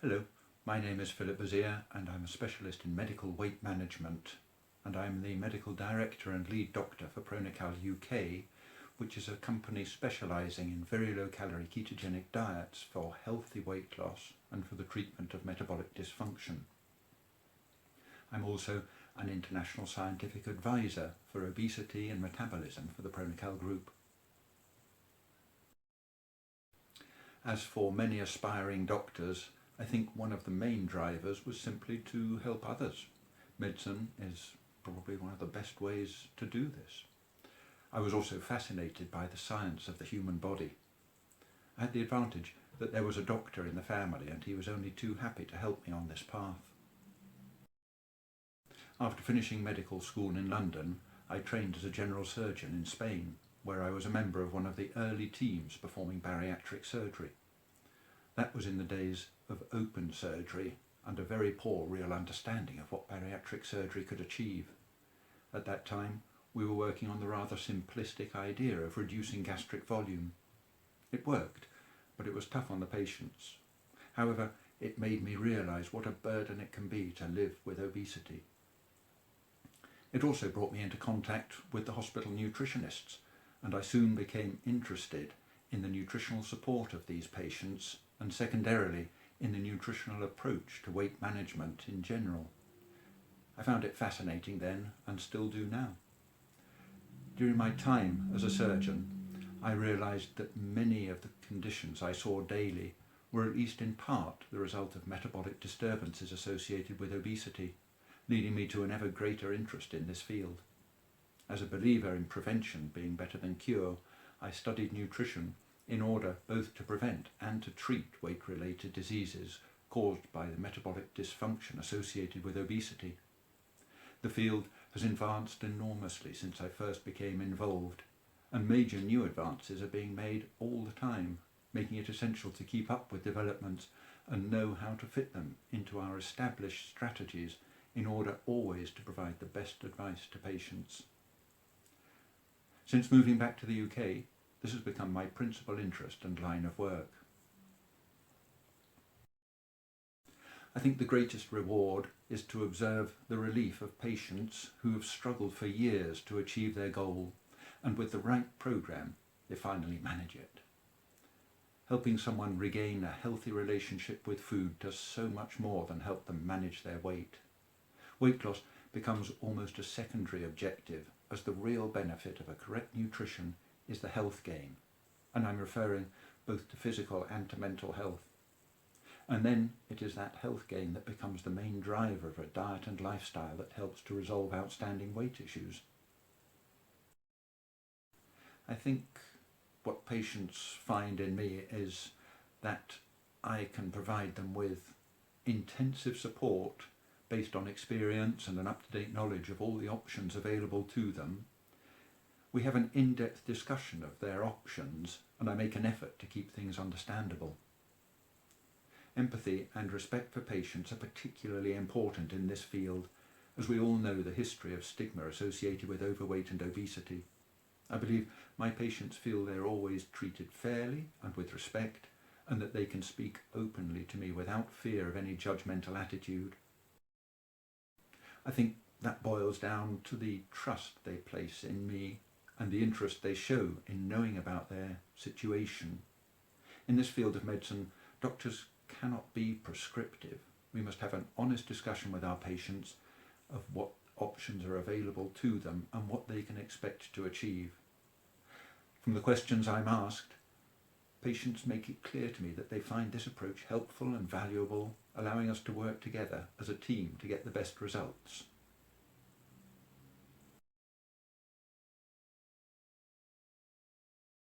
Hello, my name is Philip Bazire and I'm a specialist in medical weight management, and I'm the medical director and lead doctor for Pronical UK, which is a company specialising in very low calorie ketogenic diets for healthy weight loss and for the treatment of metabolic dysfunction. I'm also an international scientific advisor for obesity and metabolism for the Pronical group. As for many aspiring doctors, I think one of the main drivers was simply to help others. Medicine is probably one of the best ways to do this. I was also fascinated by the science of the human body. I had the advantage that there was a doctor in the family and he was only too happy to help me on this path. After finishing medical school in London, I trained as a general surgeon in Spain, where I was a member of one of the early teams performing bariatric surgery. That was in the days of open surgery and a very poor real understanding of what bariatric surgery could achieve. At that time, we were working on the rather simplistic idea of reducing gastric volume. It worked, but it was tough on the patients. However, it made me realise what a burden it can be to live with obesity. It also brought me into contact with the hospital nutritionists, and I soon became interested in the nutritional support of these patients and secondarily in the nutritional approach to weight management in general. I found it fascinating then and still do now. During my time as a surgeon, I realised that many of the conditions I saw daily were at least in part the result of metabolic disturbances associated with obesity, leading me to an ever greater interest in this field. As a believer in prevention being better than cure, I studied nutrition in order both to prevent and to treat weight-related diseases caused by the metabolic dysfunction associated with obesity. The field has advanced enormously since I first became involved, and major new advances are being made all the time, making it essential to keep up with developments and know how to fit them into our established strategies in order always to provide the best advice to patients. Since moving back to the UK, this has become my principal interest and line of work. I think the greatest reward is to observe the relief of patients who have struggled for years to achieve their goal, and with the right programme, they finally manage it. Helping someone regain a healthy relationship with food does so much more than help them manage their weight. Weight loss becomes almost a secondary objective, as the real benefit of a correct nutrition is the health gain, and I'm referring both to physical and to mental health. And then it is that health gain that becomes the main driver of a diet and lifestyle that helps to resolve outstanding weight issues. I think what patients find in me is that I can provide them with intensive support based on experience and an up-to-date knowledge of all the options available to them. We have an in-depth discussion of their options, and I make an effort to keep things understandable. Empathy and respect for patients are particularly important in this field, as we all know the history of stigma associated with overweight and obesity. I believe my patients feel they're always treated fairly and with respect, and that they can speak openly to me without fear of any judgmental attitude. I think that boils down to the trust they place in me and the interest they show in knowing about their situation. In this field of medicine, doctors cannot be prescriptive. We must have an honest discussion with our patients of what options are available to them and what they can expect to achieve. From the questions I'm asked, patients make it clear to me that they find this approach helpful and valuable, allowing us to work together as a team to get the best results.